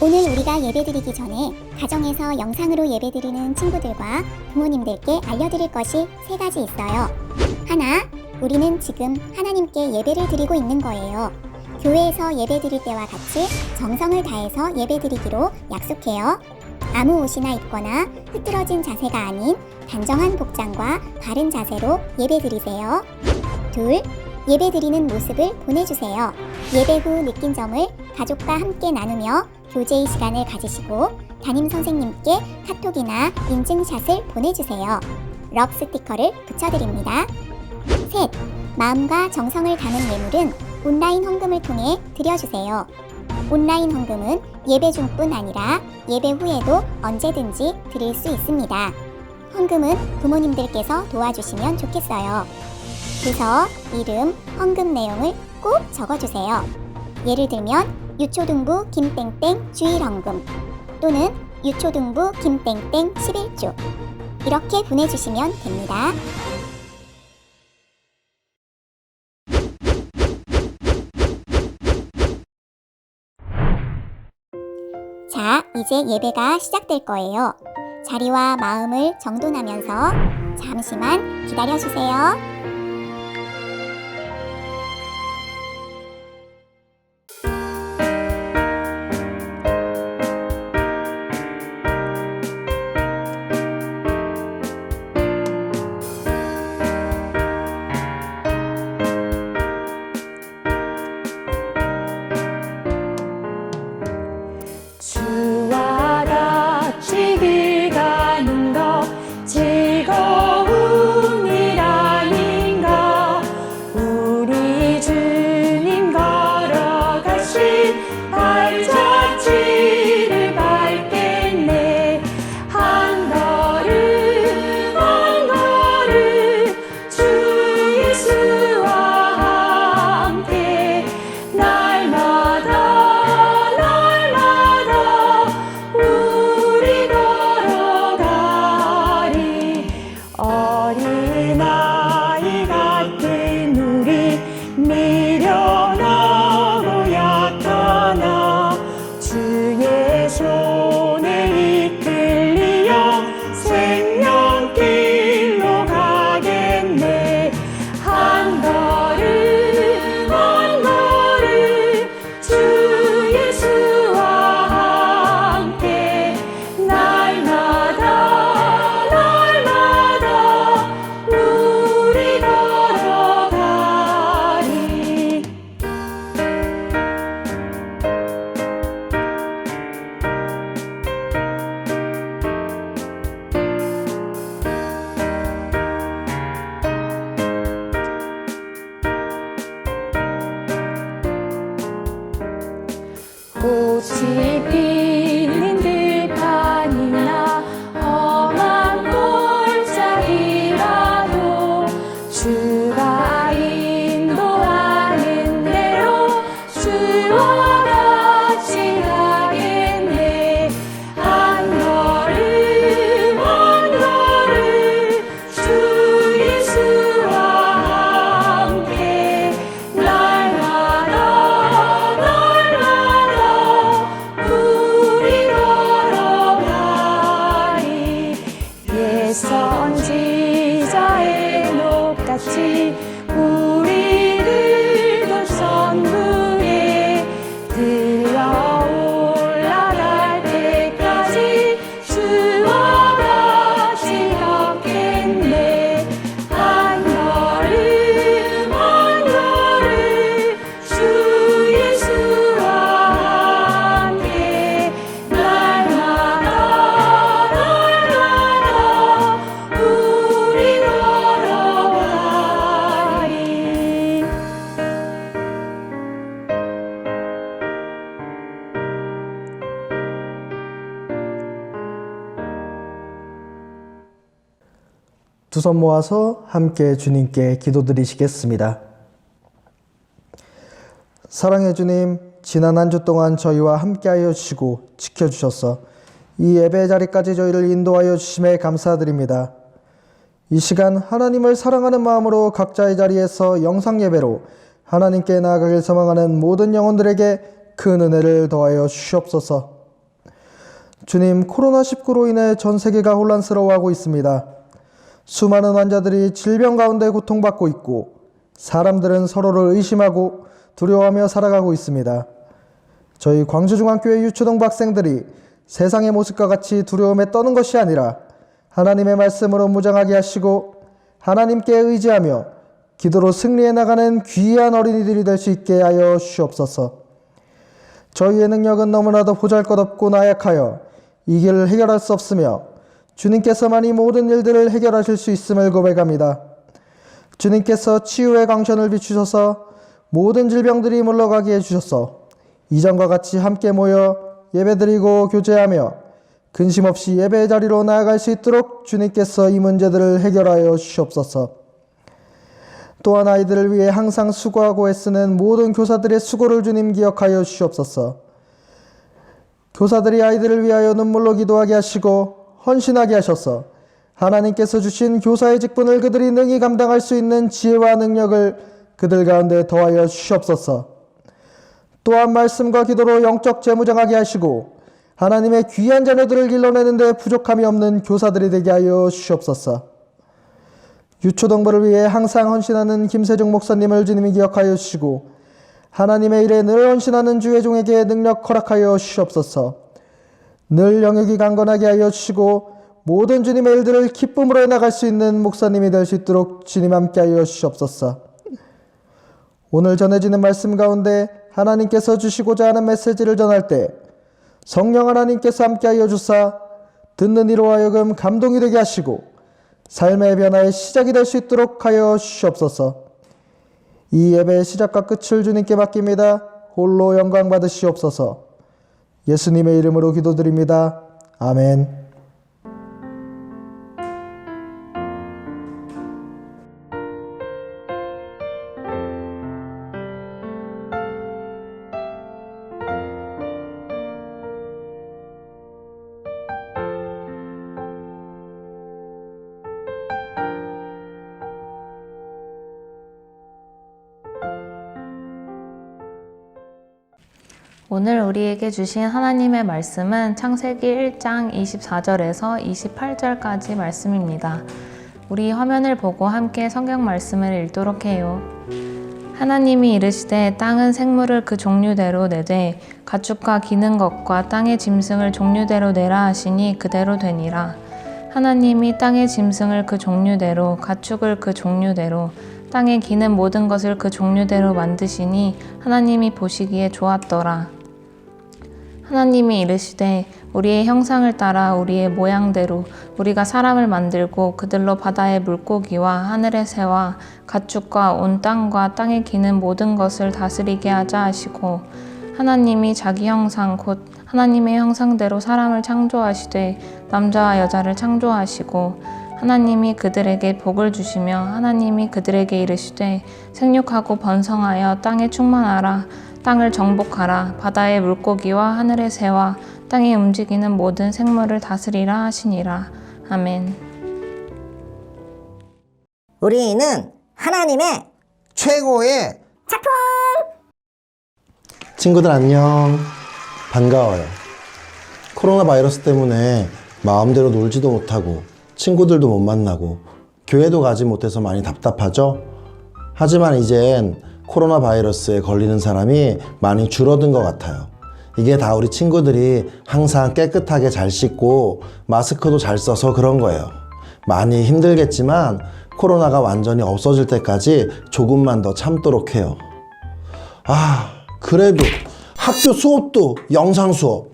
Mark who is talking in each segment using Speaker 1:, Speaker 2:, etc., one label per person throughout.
Speaker 1: 오늘 우리가 예배드리기 전에 가정에서 영상으로 예배드리는 친구들과 부모님들께 알려드릴 것이 3가지 있어요. 하나, 우리는 지금 하나님께 예배를 드리고 있는 거예요. 교회에서 예배드릴 때와 같이 정성을 다해서 예배드리기로 약속해요. 아무 옷이나 입거나 흐트러진 자세가 아닌 단정한 복장과 바른 자세로 예배드리세요. 둘, 예배드리는 모습을 보내주세요. 예배 후 느낀 점을 가족과 함께 나누며 교제의 시간을 가지시고 담임 선생님께 카톡이나 인증샷을 보내주세요. 럽 스티커를 붙여드립니다. 셋, 마음과 정성을 담은 예물은 온라인 헌금을 통해 드려주세요. 온라인 헌금은 예배 중뿐 아니라 예배 후에도 언제든지 드릴 수 있습니다. 헌금은 부모님들께서 도와주시면 좋겠어요. 부서, 이름, 헌금 내용을 꼭 적어주세요. 예를 들면 유초등부 김땡땡 주일헌금 또는 유초등부 김땡땡 11조 이렇게 보내주시면 됩니다. 자, 이제 예배가 시작될 거예요. 자리와 마음을 정돈하면서 잠시만 기다려주세요.
Speaker 2: 주와 같이 길 가는 것 즐거운 일 아닌가. 우리 주님 걸어가신 발자취를 밟겠네. 한 걸음 한 걸음 주 예수와 함께 날마다 우리 걸어가리. 어린아이 같은 우리 미련하고 약하나 주의 손에 이끌리어 생명길로 가겠네. 한 걸음 한 걸음 주 예수와 함께 날마다 우리 걸어가리. 꽃이 피는 들판이나 험한 골짜기라도 주가 인도하는 대로 주와 같이 가겠네. 한 걸음 한 걸음 주 예수와 함께 날마다 우리 걸어가리. 옛 선지자의 녹같이 우리를 선두에 들어 올라갈 때까지 주와 같이 걷겠네. 한 걸음 한 걸음 주 예수와 함께 날마다 우리 걸어가리.
Speaker 3: 두 손 모아서 함께 주님께 기도드리시겠습니다. 사랑의 주님, 지난 한 주 동안 저희와 함께하여 주시고 지켜주셔서 이 예배 자리까지 저희를 인도하여 주심에 감사드립니다. 이 시간 하나님을 사랑하는 마음으로 각자의 자리에서 영상 예배로 하나님께 나아가길 소망하는 모든 영혼들에게 큰 은혜를 더하여 주시옵소서. 주님, 코로나19로 인해 전 세계가 혼란스러워하고 있습니다. 수많은 환자들이 질병 가운데 고통받고 있고 사람들은 서로를 의심하고 두려워하며 살아가고 있습니다. 저희 광주중앙교회 유초동부 학생들이 세상의 모습과 같이 두려움에 떠는 것이 아니라 하나님의 말씀으로 무장하게 하시고 하나님께 의지하며 기도로 승리해 나가는 귀한 어린이들이 될 수 있게 하여 주시옵소서. 저희의 능력은 너무나도 보잘것없고 나약하여 이 길을 해결할 수 없으며 주님께서만 이 모든 일들을 해결하실 수 있음을 고백합니다. 주님께서 치유의 광선을 비추셔서 모든 질병들이 물러가게 해주셔서 이전과 같이 함께 모여 예배드리고 교제하며 근심 없이 예배의 자리로 나아갈 수 있도록 주님께서 이 문제들을 해결하여 주시옵소서. 또한 아이들을 위해 항상 수고하고 애쓰는 모든 교사들의 수고를 주님 기억하여 주시옵소서. 교사들이 아이들을 위하여 눈물로 기도하게 하시고 헌신하게 하셔서 하나님께서 주신 교사의 직분을 그들이 능히 감당할 수 있는 지혜와 능력을 그들 가운데 더하여 주시옵소서. 또한 말씀과 기도로 영적 재무장하게 하시고 하나님의 귀한 자녀들을 길러내는 데 부족함이 없는 교사들이 되게 하여 주시옵소서. 유초동부를 위해 항상 헌신하는 김세중 목사님을 주님이 기억하여 주시고 하나님의 일에 늘 헌신하는 주의 종에게 능력 허락하여 주시옵소서. 늘 영역이 강건하게 하여 주시고 모든 주님의 일들을 기쁨으로 해나갈 수 있는 목사님이 될 수 있도록 주님 함께 하여 주시옵소서. 오늘 전해지는 말씀 가운데 하나님께서 주시고자 하는 메시지를 전할 때 성령 하나님께서 함께 하여 주사 듣는 이로 하여금 감동이 되게 하시고 삶의 변화의 시작이 될 수 있도록 하여 주시옵소서. 이 예배의 시작과 끝을 주님께 맡깁니다. 홀로 영광 받으시옵소서. 예수님의 이름으로 기도드립니다. 아멘.
Speaker 2: 오늘 우리에게 주신 하나님의 말씀은 창세기 1장 24절에서 28절까지 말씀입니다. 우리 화면을 보고 함께 성경 말씀을 읽도록 해요. 하나님이 이르시되 땅은 생물을 그 종류대로 내되 가축과 기는 것과 땅의 짐승을 종류대로 내라 하시니 그대로 되니라. 하나님이 땅의 짐승을 그 종류대로 가축을 그 종류대로 땅에 기는 모든 것을 그 종류대로 만드시니 하나님이 보시기에 좋았더라. 하나님이 이르시되 우리의 형상을 따라 우리의 모양대로 우리가 사람을 만들고 그들로 바다의 물고기와 하늘의 새와 가축과 온 땅과 땅에 기는 모든 것을 다스리게 하자 하시고 하나님이 자기 형상 곧 하나님의 형상대로 사람을 창조하시되 남자와 여자를 창조하시고 하나님이 그들에게 복을 주시며 하나님이 그들에게 이르시되 생육하고 번성하여 땅에 충만하라. 땅을 정복하라. 바다의 물고기와 하늘의 새와 땅에 움직이는 모든 생물을 다스리라 하시니라. 아멘.
Speaker 4: 우리는 하나님의
Speaker 5: 최고의
Speaker 1: 작품!
Speaker 5: 친구들 안녕. 반가워요. 코로나 바이러스 때문에 마음대로 놀지도 못하고 친구들도 못 만나고 교회도 가지 못해서 많이 답답하죠? 하지만 이젠 코로나 바이러스에 걸리는 사람이 많이 줄어든 것 같아요. 이게 다 우리 친구들이 항상 깨끗하게 잘 씻고 마스크도 잘 써서 그런 거예요. 많이 힘들겠지만 코로나가 완전히 없어질 때까지 조금만 더 참도록 해요. 그래도 학교 수업도 영상 수업,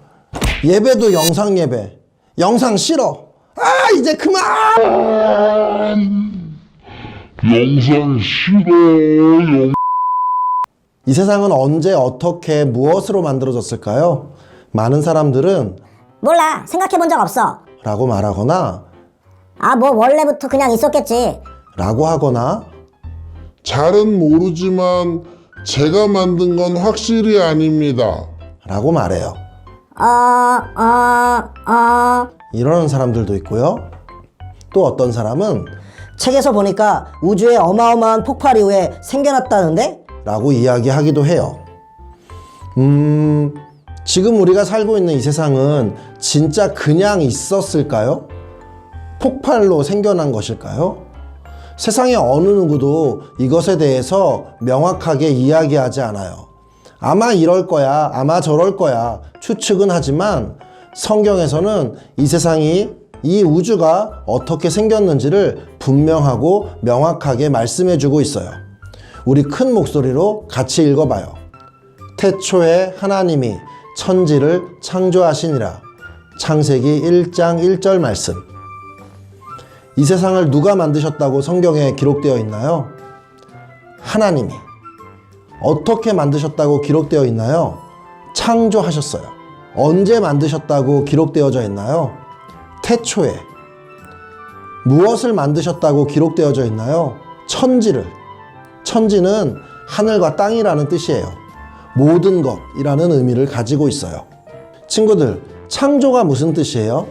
Speaker 5: 예배도 영상 예배, 영상 싫어. 이제 그만!
Speaker 6: 영상 싫어.
Speaker 5: 이 세상은 언제 어떻게 무엇으로 만들어졌을까요? 많은 사람들은
Speaker 4: 몰라 생각해 본 적 없어.
Speaker 5: 라고 말하거나
Speaker 4: 뭐 원래부터 그냥 있었겠지.
Speaker 5: 라고 하거나
Speaker 6: 잘은 모르지만 제가 만든 건 확실히 아닙니다.
Speaker 5: 라고 말해요. 이러는 사람들도 있고요. 또 어떤 사람은
Speaker 4: 책에서 보니까 우주에 어마어마한 폭발 이후에 생겨났다는데?
Speaker 5: 라고 이야기하기도 해요. 지금 우리가 살고 있는 이 세상은 진짜 그냥 있었을까요? 폭발로 생겨난 것일까요? 세상의 어느 누구도 이것에 대해서 명확하게 이야기하지 않아요. 아마 이럴 거야, 아마 저럴 거야 추측은 하지만 성경에서는 이 세상이, 이 우주가 어떻게 생겼는지를 분명하고 명확하게 말씀해주고 있어요. 우리 큰 목소리로 같이 읽어봐요. 태초에 하나님이 천지를 창조하시니라. 창세기 1장 1절 말씀. 이 세상을 누가 만드셨다고 성경에 기록되어 있나요? 하나님이. 어떻게 만드셨다고 기록되어 있나요? 창조하셨어요. 언제 만드셨다고 기록되어져 있나요? 태초에. 무엇을 만드셨다고 기록되어져 있나요? 천지를. 천지는 하늘과 땅이라는 뜻이에요. 모든 것이라는 의미를 가지고 있어요. 친구들, 창조가 무슨 뜻이에요?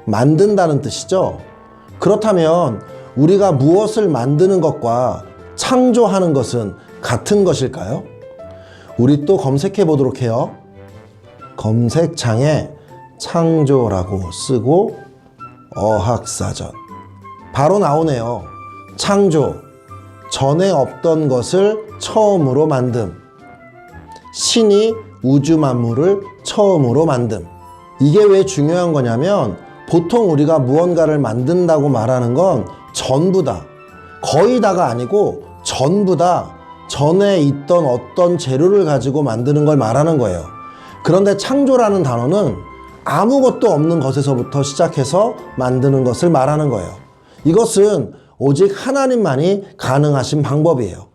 Speaker 5: 만든다는 뜻이죠? 그렇다면 우리가 무엇을 만드는 것과 창조하는 것은 같은 것일까요? 우리 또 검색해 보도록 해요. 검색창에 창조라고 쓰고 어학사전. 바로 나오네요. 창조. 전에 없던 것을 처음으로 만듦. 신이 우주 만물을 처음으로 만듦. 이게 왜 중요한 거냐면 보통 우리가 무언가를 만든다고 말하는 건 전부 다, 거의 다가 아니고 전부 다 전에 있던 어떤 재료를 가지고 만드는 걸 말하는 거예요. 그런데 창조라는 단어는 아무것도 없는 것에서부터 시작해서 만드는 것을 말하는 거예요. 이것은 오직 하나님만이 가능하신 방법이에요.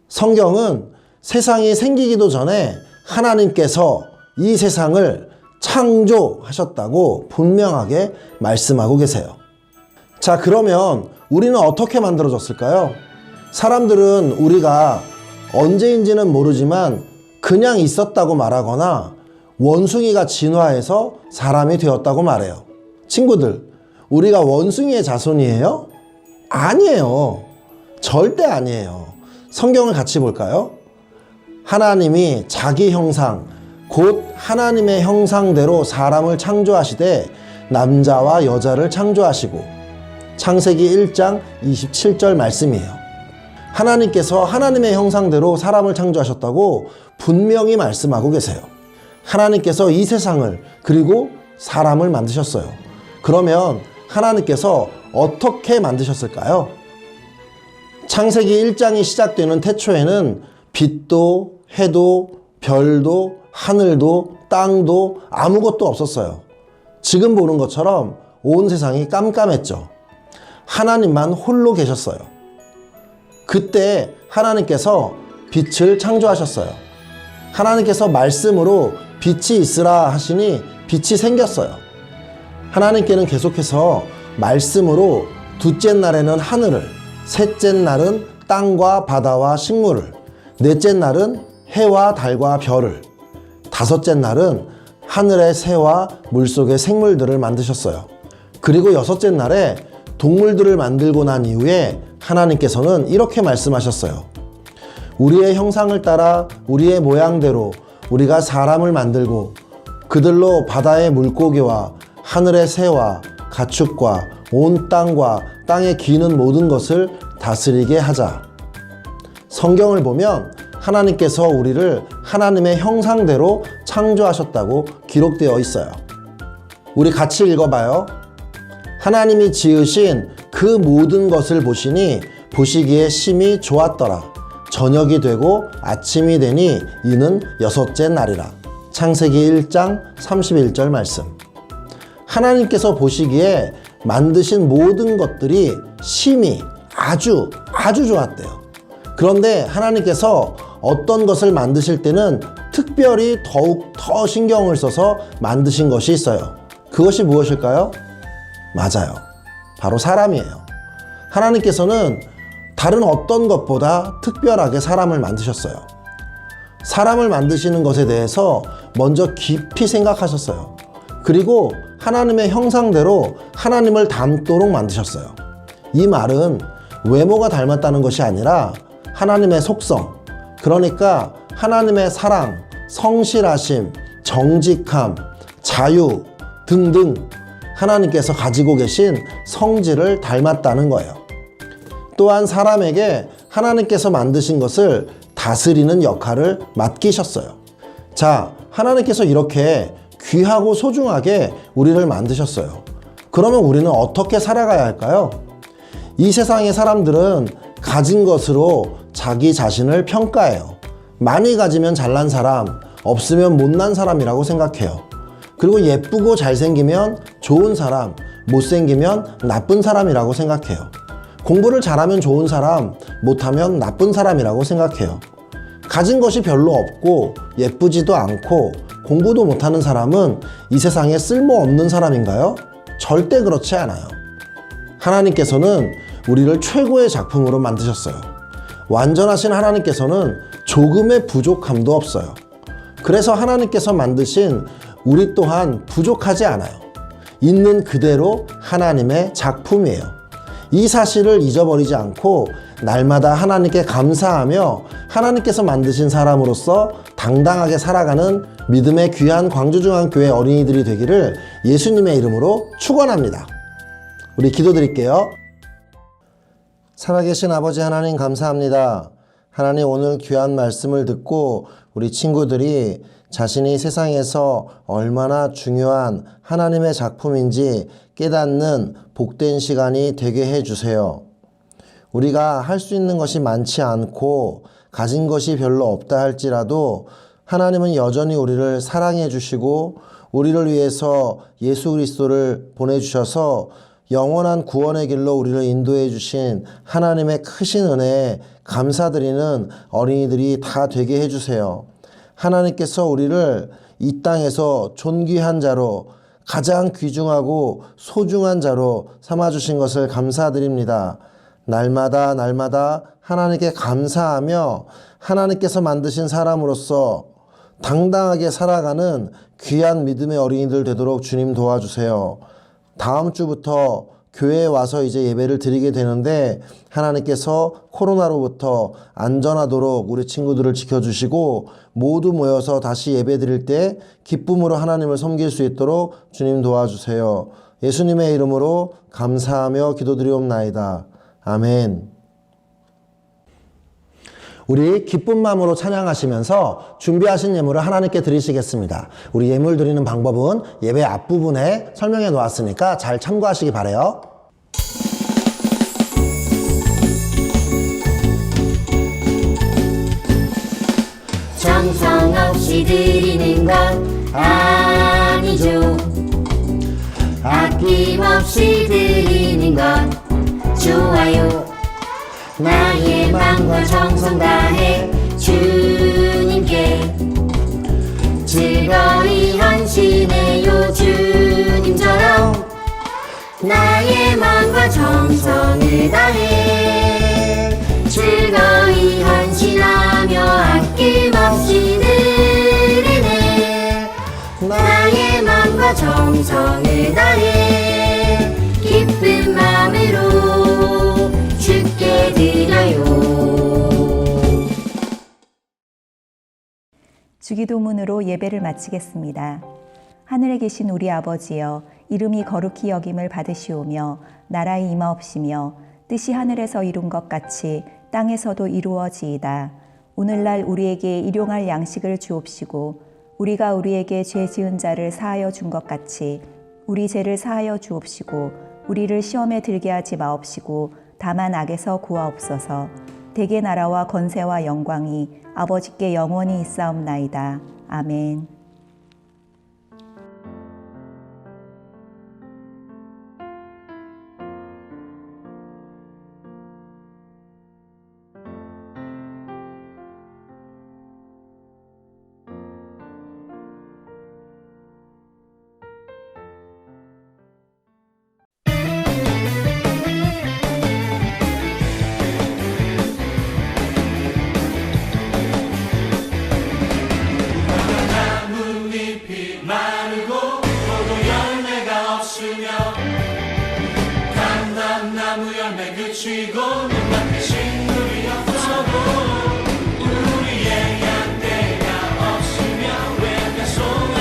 Speaker 5: 성경은 세상이 생기기도 전에 하나님께서 이 세상을 창조하셨다고 분명하게 말씀하고 계세요. 자, 그러면 우리는 어떻게 만들어졌을까요? 사람들은 우리가 언제인지는 모르지만 그냥 있었다고 말하거나 원숭이가 진화해서 사람이 되었다고 말해요. 친구들, 우리가 원숭이의 자손이에요? 아니에요. 절대 아니에요. 성경을 같이 볼까요? 하나님이 자기 형상, 곧 하나님의 형상대로 사람을 창조하시되 남자와 여자를 창조하시고, 창세기 1장 27절 말씀이에요. 하나님께서 하나님의 형상대로 사람을 창조하셨다고 분명히 말씀하고 계세요. 하나님께서 이 세상을 그리고 사람을 만드셨어요. 그러면 하나님께서 어떻게 만드셨을까요? 창세기 1장이 시작되는 태초에는 빛도 해도 별도 하늘도 땅도 아무것도 없었어요. 지금 보는 것처럼 온 세상이 깜깜했죠. 하나님만 홀로 계셨어요. 그때 하나님께서 빛을 창조하셨어요. 하나님께서 말씀으로 빛이 있으라 하시니 빛이 생겼어요. 하나님께는 계속해서 말씀으로 둘째 날에는 하늘을, 셋째 날은 땅과 바다와 식물을, 넷째 날은 해와 달과 별을, 다섯째 날은 하늘의 새와 물속의 생물들을 만드셨어요. 그리고 여섯째 날에 동물들을 만들고 난 이후에 하나님께서는 이렇게 말씀하셨어요. 우리의 형상을 따라 우리의 모양대로 우리가 사람을 만들고 그들로 바다의 물고기와 하늘의 새와 가축과 온 땅과 땅에 기는 모든 것을 다스리게 하자. 성경을 보면 하나님께서 우리를 하나님의 형상대로 창조하셨다고 기록되어 있어요. 우리 같이 읽어봐요. 하나님이 지으신 그 모든 것을 보시니 보시기에 심히 좋았더라. 저녁이 되고 아침이 되니 이는 여섯째 날이라. 창세기 1장 31절 말씀. 하나님께서 보시기에 만드신 모든 것들이 심히 아주 좋았대요. 그런데 하나님께서 어떤 것을 만드실 때는 특별히 더욱 더 신경을 써서 만드신 것이 있어요. 그것이 무엇일까요? 맞아요. 바로 사람이에요. 하나님께서는 다른 어떤 것보다 특별하게 사람을 만드셨어요. 사람을 만드시는 것에 대해서 먼저 깊이 생각하셨어요. 그리고 하나님의 형상대로 하나님을 닮도록 만드셨어요. 이 말은 외모가 닮았다는 것이 아니라 하나님의 속성, 그러니까 하나님의 사랑, 성실하심, 정직함, 자유 등등 하나님께서 가지고 계신 성질을 닮았다는 거예요. 또한 사람에게 하나님께서 만드신 것을 다스리는 역할을 맡기셨어요. 자, 하나님께서 이렇게 귀하고 소중하게 우리를 만드셨어요. 그러면 우리는 어떻게 살아가야 할까요? 이 세상의 사람들은 가진 것으로 자기 자신을 평가해요. 많이 가지면 잘난 사람, 없으면 못난 사람이라고 생각해요. 그리고 예쁘고 잘생기면 좋은 사람, 못생기면 나쁜 사람이라고 생각해요. 공부를 잘하면 좋은 사람, 못하면 나쁜 사람이라고 생각해요. 가진 것이 별로 없고 예쁘지도 않고 공부도 못하는 사람은 이 세상에 쓸모없는 사람인가요? 절대 그렇지 않아요. 하나님께서는 우리를 최고의 작품으로 만드셨어요. 완전하신 하나님께서는 조금의 부족함도 없어요. 그래서 하나님께서 만드신 우리 또한 부족하지 않아요. 있는 그대로 하나님의 작품이에요. 이 사실을 잊어버리지 않고 날마다 하나님께 감사하며 하나님께서 만드신 사람으로서 당당하게 살아가는 믿음의 귀한 광주중앙교회 어린이들이 되기를 예수님의 이름으로 축원합니다. 우리 기도드릴게요. 살아계신 아버지 하나님 감사합니다. 하나님, 오늘 귀한 말씀을 듣고 우리 친구들이 자신이 세상에서 얼마나 중요한 하나님의 작품인지 깨닫는 복된 시간이 되게 해주세요. 우리가 할 수 있는 것이 많지 않고 가진 것이 별로 없다 할지라도 하나님은 여전히 우리를 사랑해 주시고 우리를 위해서 예수 그리스도를 보내주셔서 영원한 구원의 길로 우리를 인도해 주신 하나님의 크신 은혜에 감사드리는 어린이들이 다 되게 해주세요. 하나님께서 우리를 이 땅에서 존귀한 자로, 가장 귀중하고 소중한 자로 삼아주신 것을 감사드립니다. 날마다 하나님께 감사하며 하나님께서 만드신 사람으로서 당당하게 살아가는 귀한 믿음의 어린이들 되도록 주님 도와주세요. 다음 주부터 교회에 와서 이제 예배를 드리게 되는데 하나님께서 코로나로부터 안전하도록 우리 친구들을 지켜주시고 모두 모여서 다시 예배 드릴 때 기쁨으로 하나님을 섬길 수 있도록 주님 도와주세요. 예수님의 이름으로 감사하며 기도드리옵나이다. 아멘. 우리 기쁜 마음으로 찬양하시면서 준비하신 예물을 하나님께 드리시겠습니다. 우리 예물 드리는 방법은 예배 앞부분에 설명해 놓았으니까 잘 참고하시기 바라요.
Speaker 7: 정성 없이 드리는 건 아니죠. 아낌없이 드리는 건 좋아요. 나의 마음과 정성 다해 주님께 즐거이 헌신해요. 주님처럼 나의 마음과 정성을 다해 즐거이 헌신하며 아낌없이 드리네. 나의 마음과 정성을 다해 기쁜 마음으로 주께 드려요.
Speaker 8: 주기도문으로 예배를 마치겠습니다. 하늘에 계신 우리 아버지여, 이름이 거룩히 여김을 받으시오며 나라의 임하옵시며 뜻이 하늘에서 이룬 것 같이 땅에서도 이루어지이다. 오늘날 우리에게 일용할 양식을 주옵시고 우리가 우리에게 죄 지은 자를 사하여 준 것 같이 우리 죄를 사하여 주옵시고 우리를 시험에 들게 하지 마옵시고 다만 악에서 구하옵소서. 대개 나라와 권세와 영광이 아버지께 영원히 있사옵나이다. 아멘.
Speaker 9: 감람나무 열매 그치고 눈앞에 식물이 없어도 우리의 양떼가 없으며 외양간 속에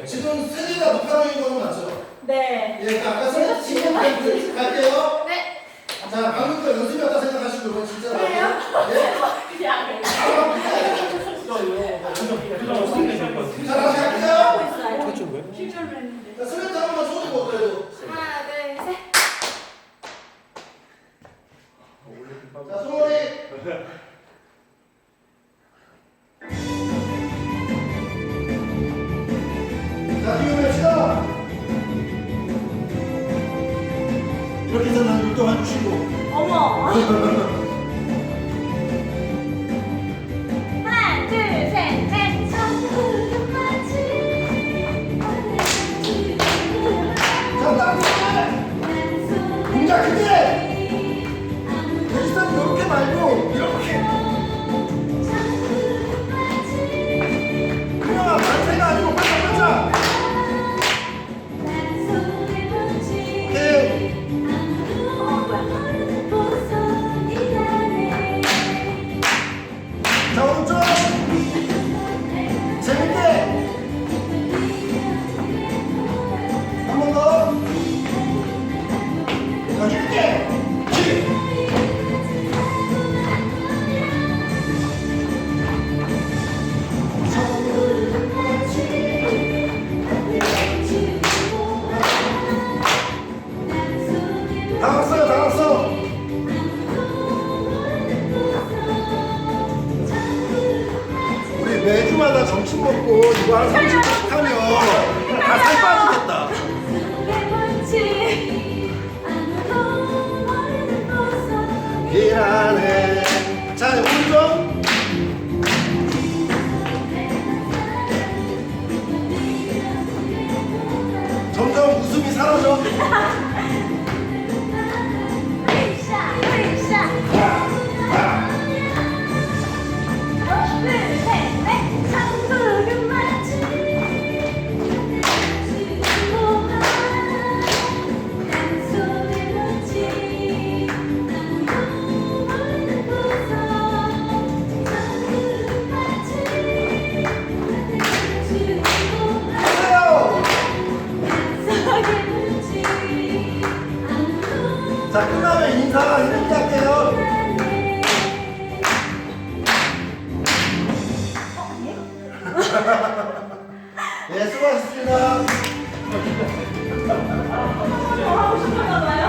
Speaker 3: 지금 세계가 높아지는 건 맞죠? 네. 예, 아까 선생님 지금 갈게요. 네. 자, 방금 거 연습이었다 생각하시고 이건 진짜. 그래요? 예? 자, 다시 갈게요. 자, 슬래트 한 번만 쳐주고 그래도.
Speaker 7: 하나 둘 셋.
Speaker 3: 자, 소머리. 자, 뒤로 봅시다. 이렇게 해서 난 율동해 주시고.
Speaker 7: 하나 둘 셋 넷.
Speaker 3: 자, 땅 크게. 동작 크게. 대지선 이렇게 말고 이렇게. 그냥 만세가 아니고 반짝반짝. 오케이. 자, 오른쪽. 재밌게. 한 번 더. 더 쉽게. 다 왔어요, 다 왔어. 우리 매주마다 점심 먹고 이거 한 30분씩 하면 다 살 빠지겠다. 미안해. 자, 오른쪽. 점점 웃음이 사라져. 하세요. 자, 끝나면 인사 이렇게 할게요. 네, 수고하셨습니다.
Speaker 7: 하고 싶었나 봐요.